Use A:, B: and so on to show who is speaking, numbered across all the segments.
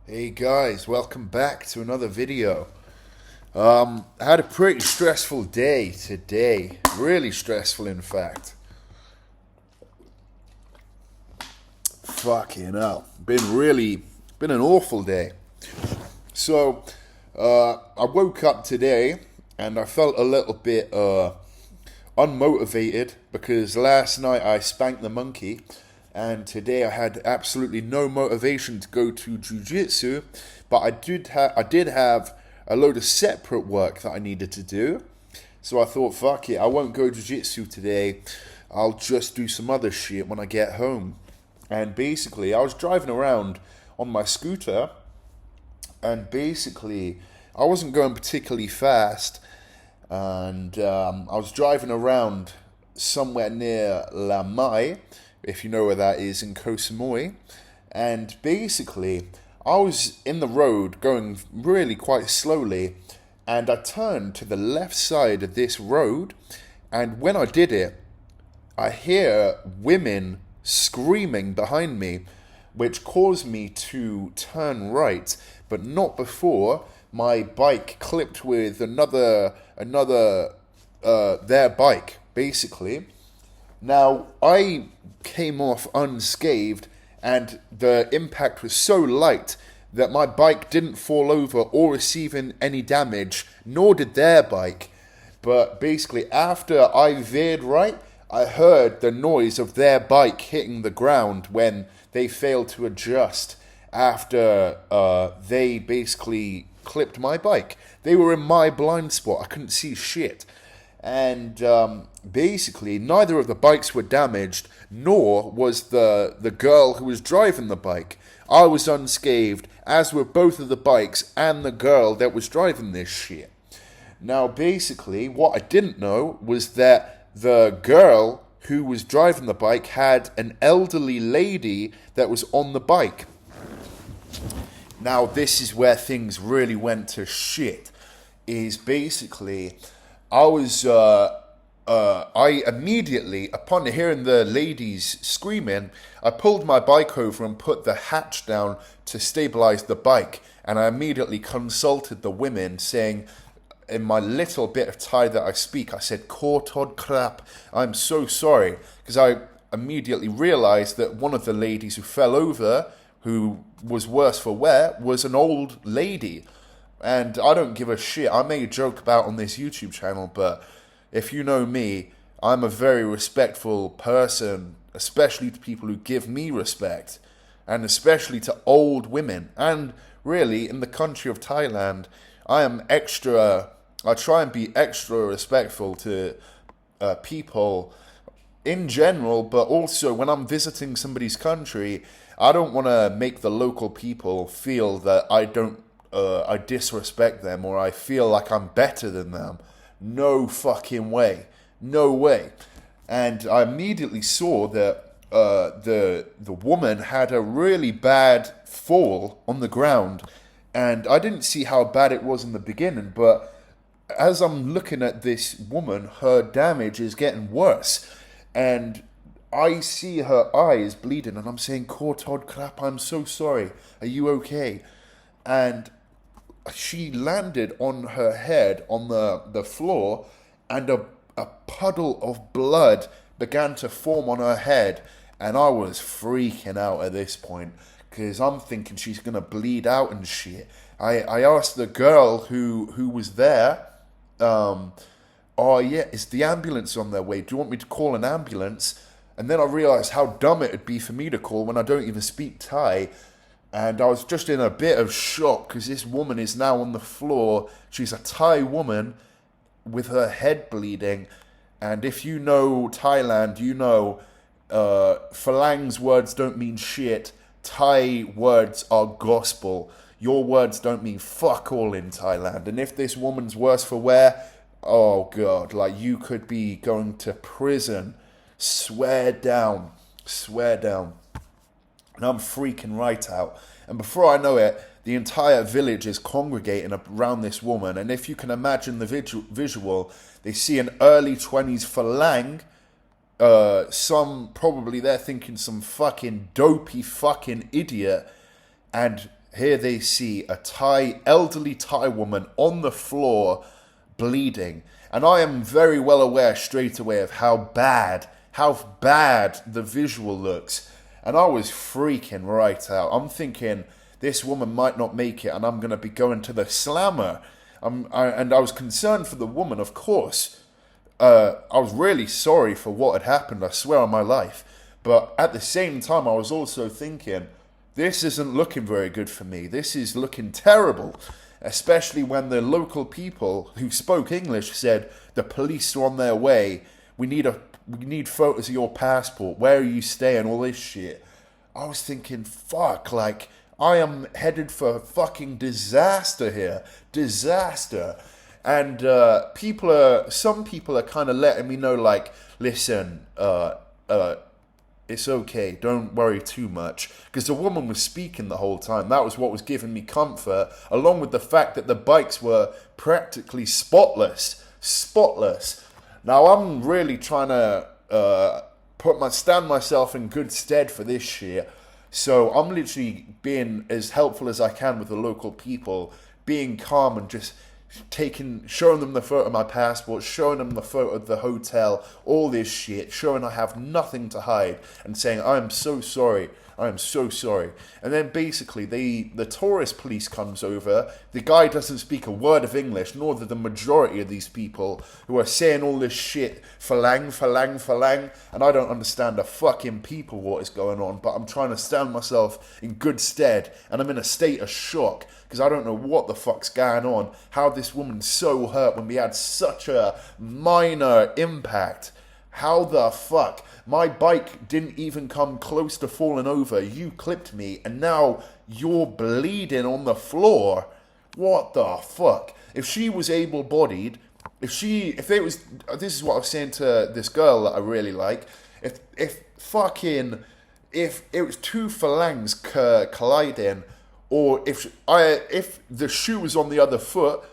A: Hey guys, welcome back to another video. I had a pretty stressful day today. Really stressful, in fact. Fucking hell. Been an awful day. So, I woke up today and I felt a little bit unmotivated because last night I spanked the monkey, and today I had absolutely no motivation to go to jiu-jitsu, but I did have a load of separate work that I needed to do. So I thought, fuck it, I won't go jiu-jitsu today. I'll just do some other shit when I get home. And basically, I was driving around on my scooter, and basically, I wasn't going particularly fast, and I was driving around somewhere near La Mai, if you know where that is, in Koh Samui, and basically I was in the road going really quite slowly, and I turned to the left side of this road, and when I did it, I hear women screaming behind me, which caused me to turn right, but not before my bike clipped with another their bike, basically. Now, I came off unscathed, and the impact was so light that my bike didn't fall over or receive any damage, nor did their bike. But basically, after I veered right, I heard the noise of their bike hitting the ground when they failed to adjust after they basically clipped my bike. They were in my blind spot. I couldn't see shit. And basically, neither of the bikes were damaged, nor was the girl who was driving the bike. I was unscathed, as were both of the bikes and the girl that was driving this shit. Now, basically, what I didn't know was that the girl who was driving the bike had an elderly lady that was on the bike. Now, this is where things really went to shit. Is basically, I immediately, upon hearing the ladies screaming, I pulled my bike over and put the hatch down to stabilize the bike. And I immediately consulted the women, saying, in my little bit of Thai that I speak, I said, "Ko tod krap, I'm so sorry." Because I immediately realized that one of the ladies who fell over, who was worse for wear, was an old lady. And I don't give a shit. I may joke about on this YouTube channel, but if you know me, I'm a very respectful person, especially to people who give me respect, and especially to old women. And really, in the country of Thailand, I try and be extra respectful to people in general, but also when I'm visiting somebody's country, I don't want to make the local people feel that I disrespect them, or I feel like I'm better than them. No fucking way. No way. And I immediately saw that the woman had a really bad fall on the ground, and I didn't see how bad it was in the beginning, but as I'm looking at this woman, her damage is getting worse, and I see her eyes bleeding, and I'm saying, "Ko tod krap, I'm so sorry. Are you okay?" And she landed on her head on the floor, and a puddle of blood began to form on her head, and I was freaking out at this point because I'm thinking she's gonna bleed out and shit. I asked the girl who was there, "Oh yeah, is the ambulance on their way? Do you want me to call an ambulance?" And then I realized how dumb it would be for me to call when I don't even speak Thai. And I was just in a bit of shock because this woman is now on the floor. She's a Thai woman with her head bleeding. And if you know Thailand, you know Phalang's words don't mean shit. Thai words are gospel. Your words don't mean fuck all in Thailand. And if this woman's worse for wear, oh God, like you could be going to prison. Swear down. Swear down. And I'm freaking right out. And before I know it, the entire village is congregating around this woman. And if you can imagine the visual, they see an early 20s Phalang. Probably they're thinking some fucking dopey fucking idiot. And here they see a elderly Thai woman on the floor bleeding. And I am very well aware straight away of how bad the visual looks. And I was freaking right out. I'm thinking, this woman might not make it and I'm going to be going to the slammer. And I was concerned for the woman, of course. I was really sorry for what had happened, I swear on my life. But at the same time, I was also thinking, this isn't looking very good for me. This is looking terrible. Especially when the local people who spoke English said, the police are on their way. We need photos of your passport. Where are you staying? All this shit. I was thinking, fuck, like, I am headed for fucking disaster here. Disaster. And some people are kind of letting me know, like, listen, it's okay, don't worry too much. Because the woman was speaking the whole time. That was what was giving me comfort, along with the fact that the bikes were practically spotless. Spotless. Now, I'm really trying to stand myself in good stead for this shit. So I'm literally being as helpful as I can with the local people, being calm and just showing them the photo of my passport, showing them the photo of the hotel, all this shit, showing I have nothing to hide, and saying, I am so sorry. And then basically the tourist police comes over. The guy doesn't speak a word of English, nor do the majority of these people who are saying all this shit, falang, and I don't understand a fucking people what is going on, but I'm trying to stand myself in good stead, and I'm in a state of shock, because I don't know what the fuck's going on, how this woman's so hurt when we had such a minor impact. How the fuck? My bike didn't even come close to falling over. You clipped me, and now you're bleeding on the floor. What the fuck? If she was able-bodied, this is what I was saying to this girl that I really like. If it was two phalanges colliding, or if the shoe was on the other foot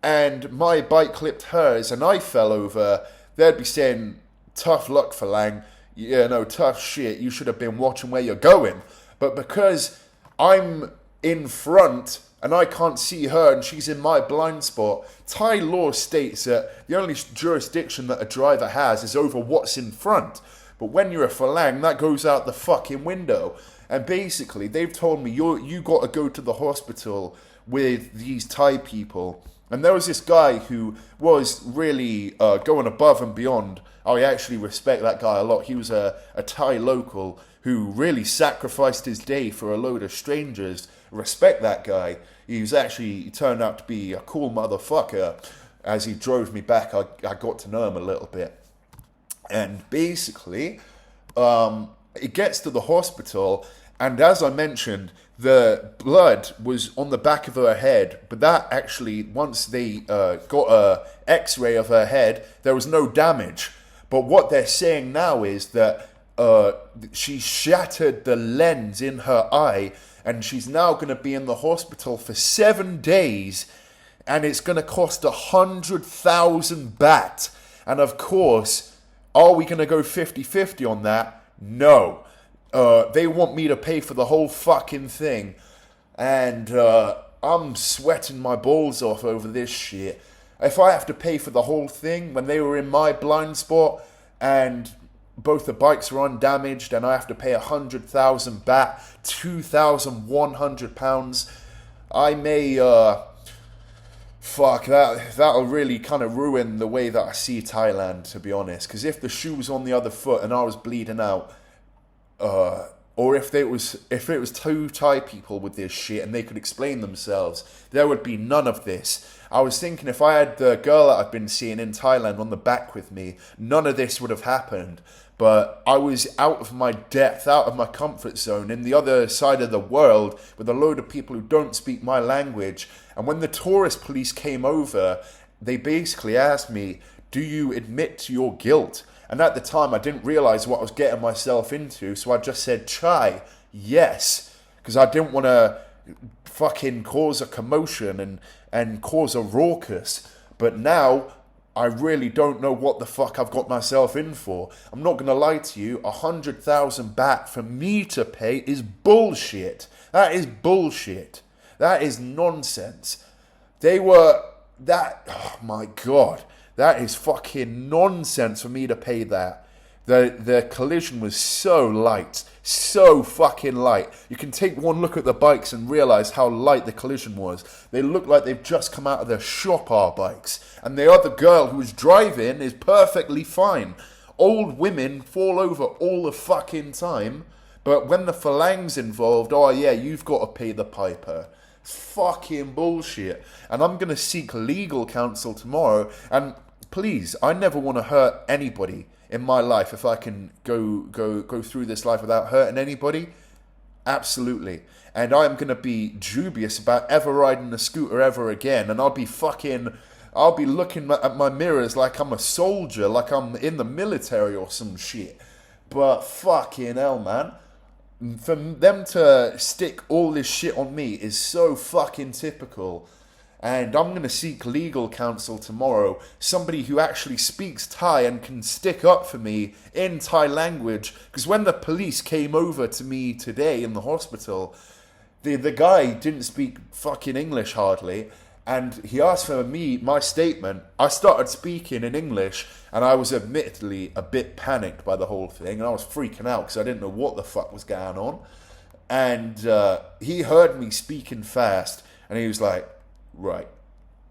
A: and my bike clipped hers and I fell over, they'd be saying, tough luck, Phalang. Tough shit. You should have been watching where you're going. But because I'm in front and I can't see her and she's in my blind spot, Thai law states that the only jurisdiction that a driver has is over what's in front. But when you're a Phalang, that goes out the fucking window. And basically, they've told me, you got to go to the hospital with these Thai people. And there was this guy who was really going above and beyond. I actually respect that guy a lot. He was a Thai local who really sacrificed his day for a load of strangers. Respect that guy. He turned out to be a cool motherfucker. As he drove me back, I got to know him a little bit. And basically, it gets to the hospital, and as I mentioned, the blood was on the back of her head, but that actually, once they got a x-ray of her head, there was no damage. But what they're saying now is that she shattered the lens in her eye, and she's now going to be in the hospital for 7 days, and it's going to cost 100,000 baht. And of course, are we going to go 50-50 on that? No. They want me to pay for the whole fucking thing. And I'm sweating my balls off over this shit. If I have to pay for the whole thing when they were in my blind spot and both the bikes are undamaged and I have to pay 100,000 baht, 2,100 pounds, I may... Fuck, that'll really kind of ruin the way that I see Thailand, to be honest. Because if the shoe was on the other foot and I was bleeding out, or if it was two Thai people with this shit and they could explain themselves, there would be none of this. I was thinking if I had the girl that I've been seeing in Thailand on the back with me, none of this would have happened. But I was out of my depth, out of my comfort zone, in the other side of the world with a load of people who don't speak my language. And when the tourist police came over, they basically asked me, do you admit to your guilt? And at the time, I didn't realize what I was getting myself into, so I just said, Chai, yes. Because I didn't want to fucking cause a commotion and cause a raucous. But now, I really don't know what the fuck I've got myself in for. I'm not going to lie to you, 100,000 baht for me to pay is bullshit. That is bullshit. That is nonsense. Oh my God, that is fucking nonsense for me to pay that. The collision was so light, so fucking light. You can take one look at the bikes and realise how light the collision was. They look like they've just come out of their shop, our bikes. And the other girl who was driving is perfectly fine. Old women fall over all the fucking time, but when the phalang's involved, oh yeah, you've got to pay the piper. Fucking bullshit. And I'm going to seek legal counsel tomorrow. And please, I never want to hurt anybody in my life. If I can go through this life without hurting anybody, absolutely. And I'm going to be dubious about ever riding a scooter ever again. And I'll be looking at my mirrors like I'm a soldier, like I'm in the military or some shit. But fucking hell, man. For them to stick all this shit on me is so fucking typical. And I'm going to seek legal counsel tomorrow. Somebody who actually speaks Thai and can stick up for me in Thai language. Because when the police came over to me today in the hospital, the guy didn't speak fucking English hardly. And he asked for my statement. I started speaking in English, and I was admittedly a bit panicked by the whole thing. And I was freaking out because I didn't know what the fuck was going on. And he heard me speaking fast, and he was like, right,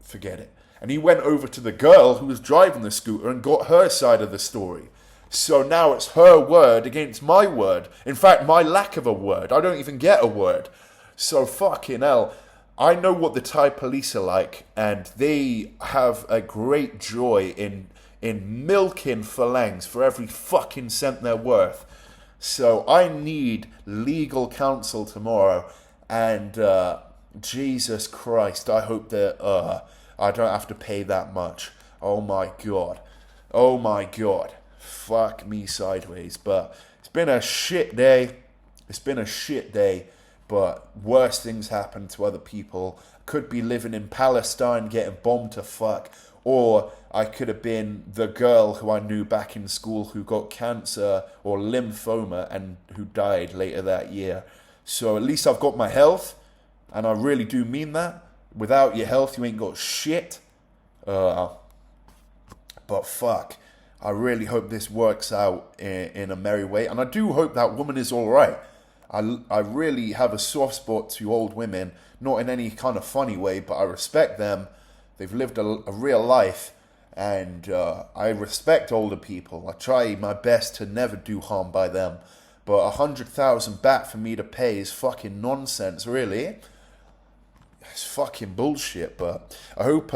A: forget it. And he went over to the girl who was driving the scooter and got her side of the story. So now it's her word against my word. In fact, my lack of a word. I don't even get a word. So fucking hell. I know what the Thai police are like, and they have a great joy in milking phalangs for every fucking cent they're worth. So I need legal counsel tomorrow, and Jesus Christ, I hope that I don't have to pay that much. Oh my God. Oh my God. Fuck me sideways. But it's been a shit day. But worse things happen to other people. Could be living in Palestine getting bombed to fuck. Or I could have been the girl who I knew back in school who got cancer or lymphoma and who died later that year. So at least I've got my health. And I really do mean that. Without your health, you ain't got shit. But fuck. I really hope this works out in a merry way. And I do hope that woman is alright. I really have a soft spot to old women. Not in any kind of funny way, but I respect them. They've lived a real life. And I respect older people. I try my best to never do harm by them. But 100,000 baht for me to pay is fucking nonsense, really. It's fucking bullshit, but I hope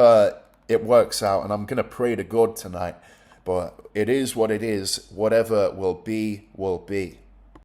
A: it works out, and I'm going to pray to God tonight. But it is what it is. Whatever will be, will be.